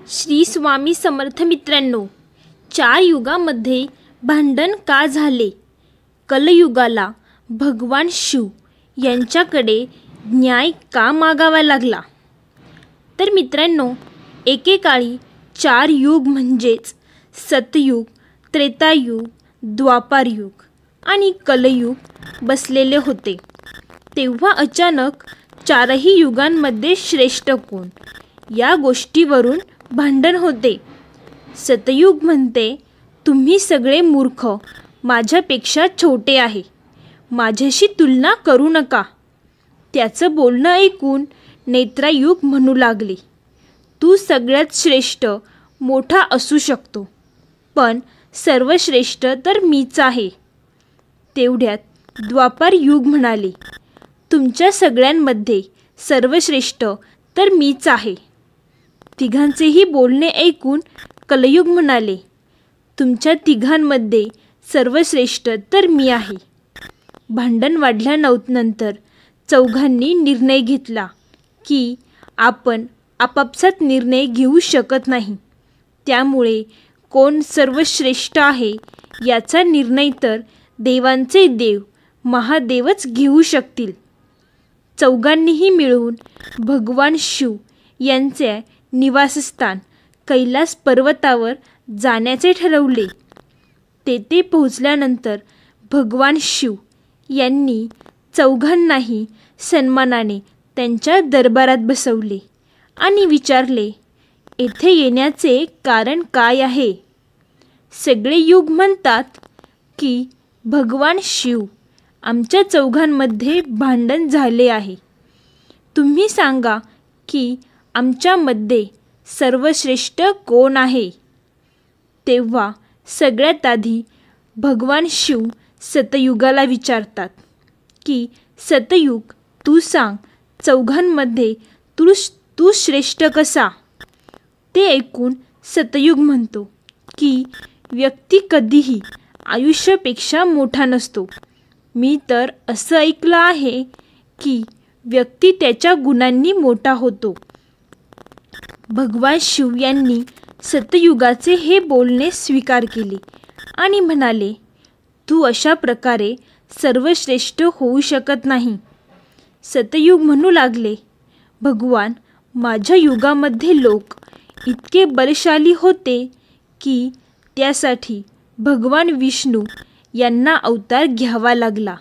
श्री स्वामी समर्थ मित्रांनो, 4 युगामध्ये भांडण का झाले? कलयुगाला भगवान शिव यांच्याकडे न्याय का मागावा लागला? तर मित्रांनो, एकेकाळी 4 युग म्हणजेच सतयुग, त्रेतायुग, द्वापारयुग आणि कलयुग बसलेले होते. तेव्हा अचानक 4ही युगांमध्ये श्रेष्ठ कोण या गोष्टीवरून भांडण होते. सतयुग म्हणते, तुम्ही सगळे मूर्ख, माझ्यापेक्षा छोटे आहे, माझ्याशी तुलना करू नका. त्याचं बोलणं ऐकून नेत्रायुग म्हणू लागले, तू सगळ्यात श्रेष्ठ मोठा असू शकतो, पण सर्वश्रेष्ठ तर मीच आहे. तेवढ्यात द्वापार युग म्हणाले, तुमच्या सगळ्यांमध्ये सर्वश्रेष्ठ तर मीच आहे. तिघांचेही बोलणे ऐकून कलयुग म्हणाले, तुमच्या तिघांमध्ये सर्वश्रेष्ठ तर मी आहे. भांडण वाढल्यानंतर चौघांनी निर्णय घेतला की आपण आपापसात निर्णय घेऊ शकत नाही. त्यामुळे कोण सर्वश्रेष्ठ आहे याचा निर्णय तर देवांचे देव महादेवच घेऊ शकतील. चौघांनीही मिळून भगवान शिव यांचे निवासस्थान कैलास पर्वतावर जाण्याचे ठरवले. तेथे पोहोचल्यानंतर भगवान शिव यांनी चौघांनाही सन्मानाने त्यांच्या दरबारात बसवले आणि विचारले, येथे येण्याचे कारण काय आहे? सगळे युग म्हणतात की भगवान शिव, आमच्या चौघांमध्ये भांडण झाले आहे. तुम्ही सांगा की आमच्यामध्ये सर्वश्रेष्ठ कोण आहे? तेव्हा सगळ्यात आधी भगवान शिव सतयुगाला विचारतात की सतयुग, तू सांग, चौघांमध्ये तू श्रेष्ठ कसा? ते ऐकून सतयुग म्हणतो की व्यक्ती कधीही आयुष्यापेक्षा मोठा नसतो. मी तर असं ऐकलं आहे की व्यक्ती त्याच्या गुणांनी मोठा होतो. भगवान शिव यांनी सतयुगाचे हे बोलणे स्वीकार केले आणि म्हणाले, तू अशा प्रकारे सर्वश्रेष्ठ होऊ शकत नाही. सतयुग म्हणू लागले, भगवान, माझ्या युगामध्ये लोक इतके बलशाली होते की त्यासाठी भगवान विष्णू यांना अवतार घ्यावा लागला.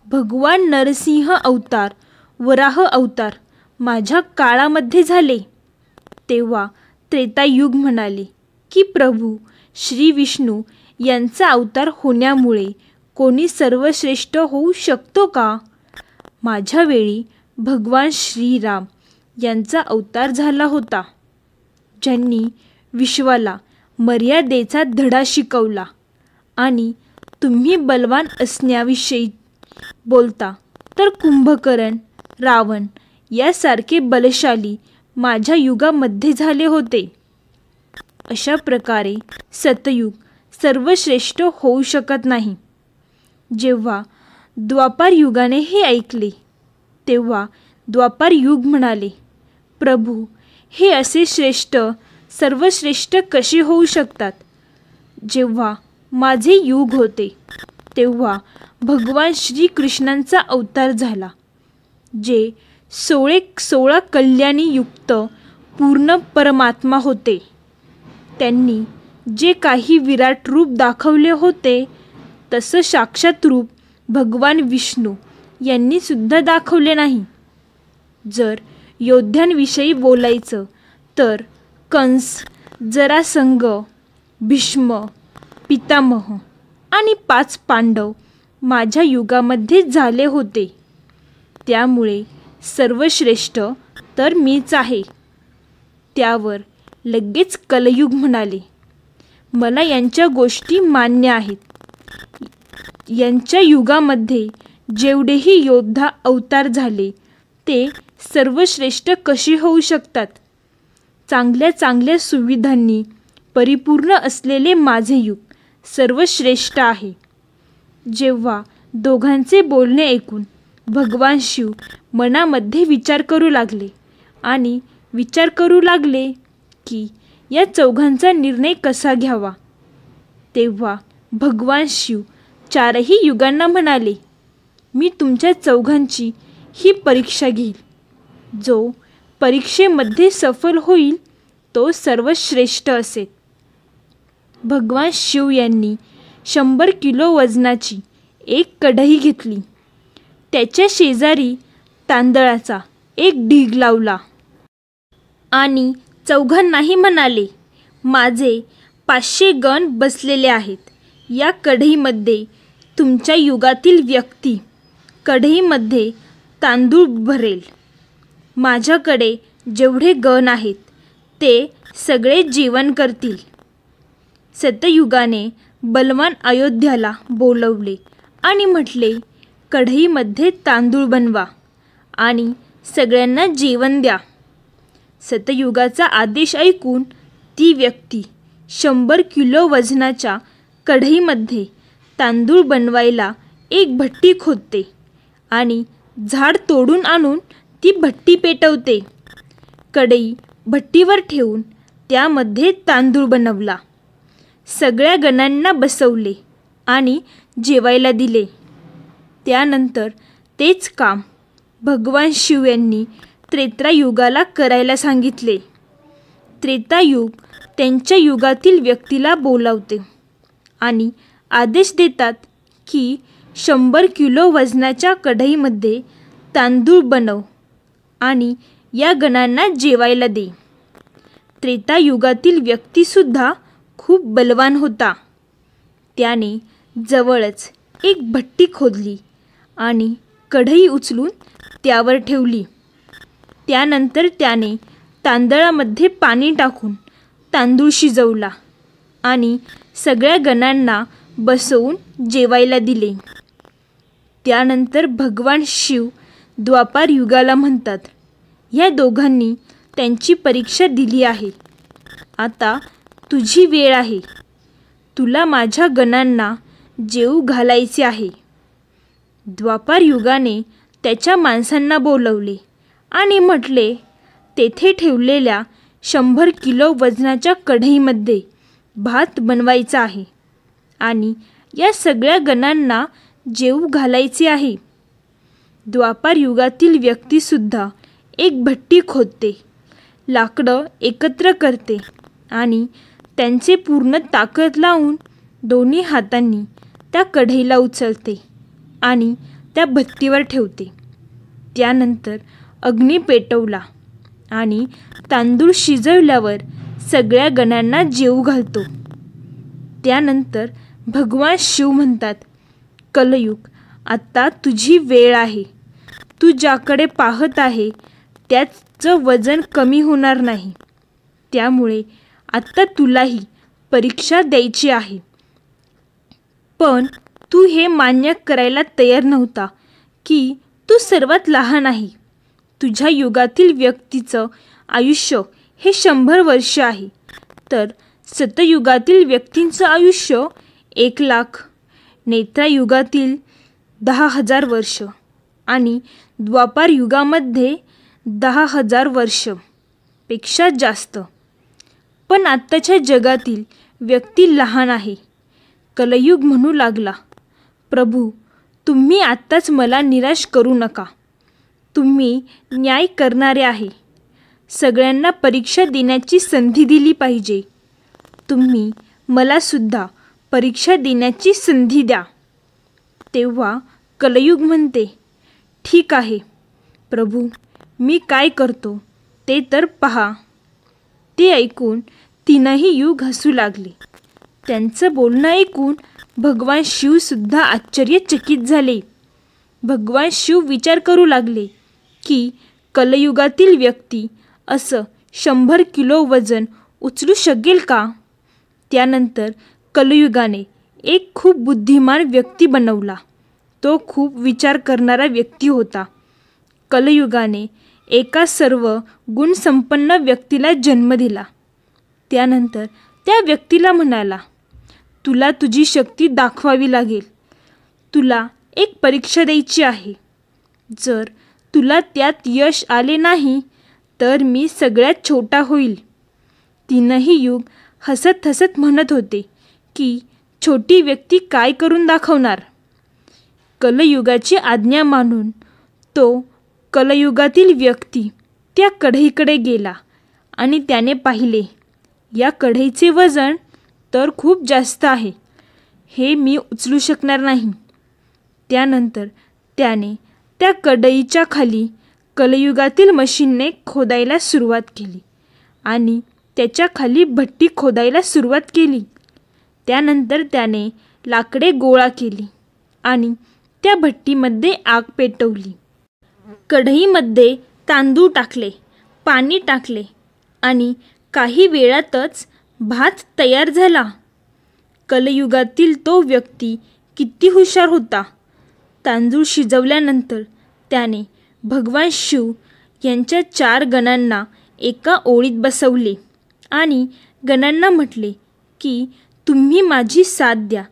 भगवान नरसिंह अवतार, वराह अवतार माझ्या काळामध्ये झाले. तेव्हा त्रेतायुग म्हणाले की प्रभू श्री विष्णू यांचा अवतार होण्यामुळे कोणी सर्वश्रेष्ठ होऊ शकतो का? माझ्या वेळी भगवान श्रीराम यांचा अवतार झाला होता, ज्यांनी विश्वाला मर्यादेचा धडा शिकवला. आणि तुम्ही बलवान असण्याविषयी बोलता तर कुंभकर्ण, रावण यासारखे बलशाली माझ्या युगामध्ये झाले होते. अशा प्रकारे सतयुग सर्वश्रेष्ठ होऊ शकत नाही. जेव्हा द्वापार युगाने हे ऐकले तेव्हा द्वापार युग म्हणाले, प्रभू, हे असे श्रेष्ठ सर्वश्रेष्ठ कसे होऊ शकतात? जेव्हा माझे युग होते तेव्हा भगवान श्रीकृष्णांचा अवतार झाला, जे 16 कल्याणी युक्त पूर्ण परमात्मा होते. त्यांनी जे काही विराट रूप दाखवले होते तसं साक्षात रूप भगवान विष्णू यांनी सुद्धा दाखवले नाही. जर योद्ध्यांविषयी बोलायचं तर कंस, जरासंध, भीष्म, पितामह आणि 5 पांडव माझ्या युगामध्ये झाले होते. त्यामुळे सर्वश्रेष्ठ तर मीच आहे. त्यावर लगेच कलयुग म्हणाले, मला यांच्या गोष्टी मान्य आहेत. यांच्या युगामध्ये जेवढेही योद्धा अवतार झाले ते सर्वश्रेष्ठ कसे होऊ शकतात? चांगल्या चांगल्या सुविधांनी परिपूर्ण असलेले माझे युग सर्वश्रेष्ठ आहे. जेव्हा दोघांचे बोलणे ऐकून भगवान शिव मनामध्ये विचार करू लागले आणि विचार करू लागले की या चौघांचा निर्णय कसा घ्यावा. तेव्हा भगवान शिव चारही युगांना म्हणाले, मी तुमच्या चौघांची ही परीक्षा घेईल. जो परीक्षेमध्ये सफल होईल तो सर्वश्रेष्ठ असेल. भगवान शिव यांनी 100 किलो वजनाची एक कढई घेतली. त्याच्या शेजारी तांदळाचा एक ढीग लावला आणि चौघांनाही म्हणाले, माझे 500 गण बसलेले आहेत. या कढईमध्ये तुमच्या युगातील व्यक्ती कढईमध्ये तांदूळ भरेल. माझ्याकडे जेवढे गण आहेत ते सगळे जेवण करतील. सतयुगाने बलवान अयोध्याला बोलवले आणि म्हटले, कढईमध्ये तांदूळ बनवा आणि सगळ्यांना जेवण द्या. सतयुगाचा आदेश ऐकून ती व्यक्ती 100 किलो वजनाच्या कढईमध्ये तांदूळ बनवायला एक भट्टी खोदते आणि झाड तोडून आणून ती भट्टी पेटवते. कढई भट्टीवर ठेवून त्यामध्ये तांदूळ बनवला. सगळ्या गणांना बसवले आणि जेवायला दिले. त्यानंतर तेच काम भगवान शिव यांनी त्रेतायुगाला करायला सांगितले. त्रेतायुग त्यांच्या युगातील व्यक्तीला बोलावते आणि आदेश देतात की 100 किलो वजनाच्या कढईमध्ये तांदूळ बनव आणि या गणांना जेवायला दे. त्रेतायुगातील व्यक्तीसुद्धा खूप बलवान होता. त्याने जवळच एक भट्टी खोदली आणि कढई उचलून त्यावर ठेवली. त्यानंतर त्याने तांदळामध्ये पाणी टाकून तांदूळ शिजवला आणि सगळ्या गणांना बसवून जेवायला दिले. त्यानंतर भगवान शिव द्वापार युगाला म्हणतात, ह्या दोघांनी त्यांची परीक्षा दिली आहे. आता तुझी वेळ आहे. तुला माझ्या गणांना जेवू घालायचे आहे. द्वापार युगाने त्याच्या माणसांना बोलवले आणि म्हटले, तेथे ठेवलेल्या 100 किलो वजनाच्या कढईमध्ये भात बनवायचा आहे आणि या सगळ्या गणांना जेवू घालायचे आहे. द्वापार युगातील व्यक्तीसुद्धा एक भट्टी खोदते, लाकडं एकत्र करते आणि त्यांचे पूर्ण ताकद लावून दोन्ही हातांनी त्या कढईला उचलते आणि त्या भट्टीवर ठेवते. त्यानंतर अग्नी पेटवला आणि तांदूळ शिजवल्यावर सगळ्या गणांना जेवू घालतो. त्यानंतर भगवान शिव म्हणतात, कलयुग आत्ता तुझी वेळ आहे. तू ज्याकडे पाहत आहे त्याचं वजन कमी होणार नाही. त्यामुळे आत्ता तुलाही परीक्षा द्यायची आहे. पण तू हे मान्य करायला तयार नव्हता की तू सर्वात लहान आहे. तुझ्या युगातील व्यक्तीचं आयुष्य हे 100 वर्ष आहे, तर सतयुगातील व्यक्तींचं आयुष्य 1,00,000, त्रेतायुगातील 10,000 वर्ष आणि द्वापार युगामध्ये 10,000 वर्ष पेक्षा जास्त. पण आत्ताच्या जगातील व्यक्ती लहान आहे. कलयुग म्हणू लागला, प्रभू तुम्ही आत्ताच मला निराश करू नका. तुम्ही न्याय करणारे आहे. सगळ्यांना परीक्षा देण्याची संधी दिली पाहिजे. तुम्ही मलासुद्धा परीक्षा देण्याची संधी द्या. तेव्हा कलयुग म्हणते, ठीक आहे प्रभू, मी काय करतो ते तर पहा. ते ऐकून तीनही युग हसू लागले. त्यांचं बोलणं ऐकून भगवान शिवसुद्धा आश्चर्यचकित झाले. भगवान शिव विचार करू लागले की कलयुगातील व्यक्ती असं 100 किलो वजन उचलू शकेल का. त्यानंतर कलयुगाने एक खूप बुद्धिमान व्यक्ती बनवला. तो खूप विचार करणारा व्यक्ती होता. कलयुगाने एका सर्व गुणसंपन्न व्यक्तीला जन्म दिला. त्यानंतर त्या व्यक्तीला म्हणाला, तुला तुझी शक्ती दाखवावी लागेल. तुला एक परीक्षा द्यायची आहे. जर तुला त्यात यश आले नाही तर मी सगळ्यात छोटा होईल. तीनही युग हसत हसत म्हणत होते की छोटी व्यक्ती काय करून दाखवणार. कलयुगाची आज्ञा मानून तो कलयुगातील व्यक्ती त्या कढईकडे गेला आणि त्याने पाहिले, या कढईचे वजन तर खूप जास्त आहे, हे मी उचलू शकणार नाही. त्यानंतर त्याने त्या कढईच्या खाली कलयुगातील मशीनने खोदायला सुरुवात केली आणि त्याच्या खाली भट्टी खोदायला सुरुवात केली. त्यानंतर त्याने लाकडे गोळा केली आणि त्या भट्टीमध्ये आग पेटवली. कढईमध्ये तांदूळ टाकले, पाणी टाकले आणि काही वेळातच भात तयार झाला. कलयुगातील तो व्यक्ती किती हुशार होता. तांदूळ शिजवल्यानंतर त्याने भगवान शिव यांच्या 4 गणांना एका ओळीत बसवले आणि गणांना म्हटले की तुम्ही माझी साथ द्या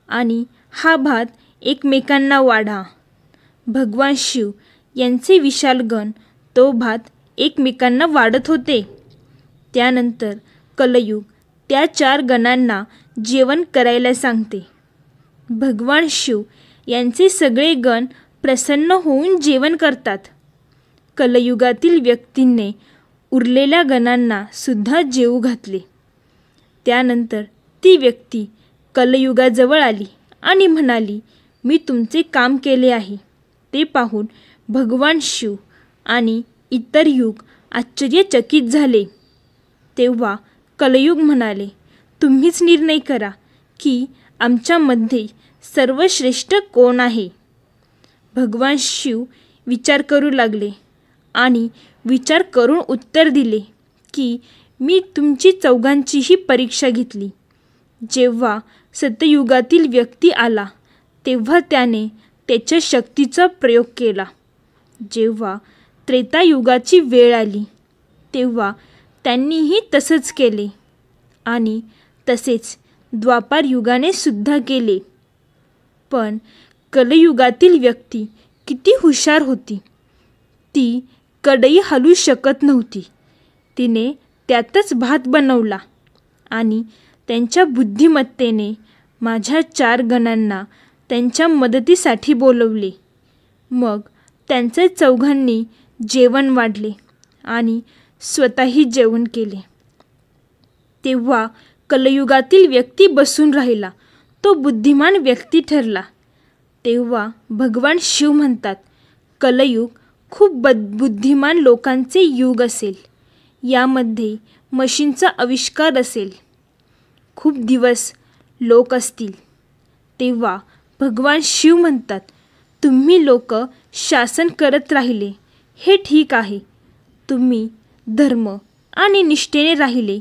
आणि हा भात एकमेकांना वाढा. भगवान शिव यांचे विशाल गण तो भात एकमेकांना वाढत होते. त्यानंतर कलयुग त्या 4 गणांना जेवण करायला सांगते. भगवान शिव यांचे सगळे गण प्रसन्न होऊन जेवण करतात. कलयुगातील व्यक्तींनी उरलेल्या गणांना सुद्धा जेवू घातले. त्यानंतर ती व्यक्ती कलयुगाजवळ आली आणि म्हणाली, मी तुमचे काम केले आहे. ते पाहून भगवान शिव आणि इतर युग आश्चर्यचकित झाले. तेव्हा कलयुग म्हणाले, तुम्हीच निर्णय करा की आमच्यामध्ये सर्वश्रेष्ठ कोण आहे. भगवान शिव विचार करू लागले आणि विचार करून उत्तर दिले की मी तुमची चौघांचीही परीक्षा घेतली. जेव्हा सतयुगातील व्यक्ती आला तेव्हा त्याने त्याच्या शक्तीचा प्रयोग केला. जेव्हा त्रेतायुगाची वेळ आली तेव्हा त्यांनीही तसंच केले आणि तसेच द्वापार युगाने सुद्धा केले. पण कलयुगातील व्यक्ती किती हुशार होती. ती कढई हलवू शकत नव्हती. तिने त्यातच भात बनवला आणि त्यांच्या बुद्धिमत्तेने माझ्या 4 गणांना त्यांच्या मदतीसाठी बोलवले. मग त्यांचे चौघांनी जेवण वाढले आणि स्वतःही जेवण केले. तेव्हा कलयुगातील व्यक्ती बसून राहिला तो बुद्धिमान व्यक्ती ठरला. तेव्हा भगवान शिव म्हणतात, कलयुग खूप बुद्धिमान लोकांचे युग असेल. यामध्ये मशीनचा आविष्कार असेल. खूप दिवस लोक असतील. तेव्हा भगवान शिव म्हणतात, तुम्ही लोक शासन करत राहिले हे ठीक आहे. तुम्ही धर्म आणि निष्ठेने राहिले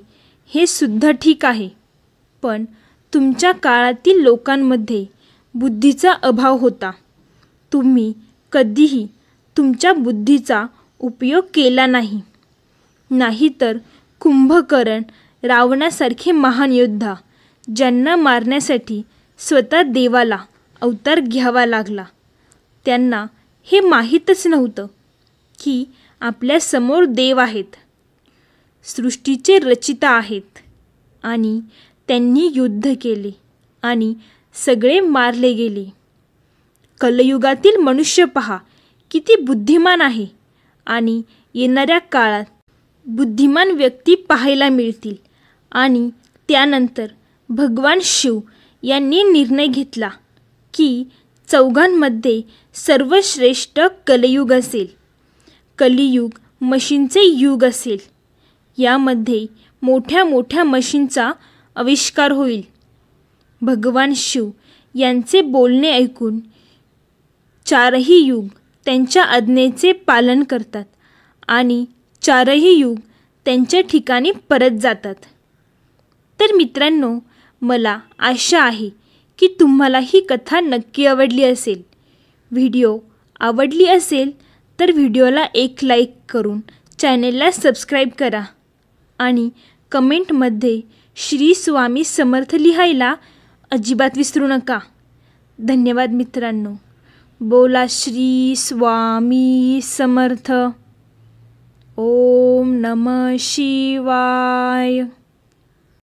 हे सुद्धा ठीक आहे. पण तुमच्या काळातील लोकांमध्ये बुद्धीचा अभाव होता. तुम्ही कधीही तुमच्या बुद्धीचा उपयोग केला नाही. नाहीतर कुंभकर्ण रावणासारखे महान योद्धा ज्यांना मारण्यासाठी स्वतः देवाला अवतार घ्यावा लागला, त्यांना हे माहीतच नव्हतं की आपल्या समोर देव आहेत, सृष्टीचे रचिता आहेत आणि त्यांनी युद्ध केले आणि सगळे मारले गेले. कलयुगातील मनुष्य पहा किती बुद्धिमान आहे आणि येणाऱ्या काळात बुद्धिमान व्यक्ती पाहायला मिळतील. आणि त्यानंतर भगवान शिव यांनी निर्णय घेतला की चौघांमध्ये सर्वश्रेष्ठ कलियुग असेल. कलियुग मशीनचे युग असेल. यामध्ये मोठ्या मोठ्या मशीनचा आविष्कार होईल. भगवान शिव यांचे बोलणे ऐकून 4ही युग त्यांच्या आज्ञेचे पालन करतात आणि 4ही युग त्यांच्या ठिकाणी परत जातात. तर मित्रांनो, मला आशा आहे की तुम्हाला ही कथा नक्की आवडली असेल. व्हिडिओ आवडली असेल तर व्हिडिओला एक लाईक करून चॅनेलला सबस्क्राईब करा आणि कमेंटमध्ये श्री स्वामी समर्थ लिहायला अजिबात विसरू नका. धन्यवाद मित्रांनो. बोला श्री स्वामी समर्थ. ओम नमः शिवाय.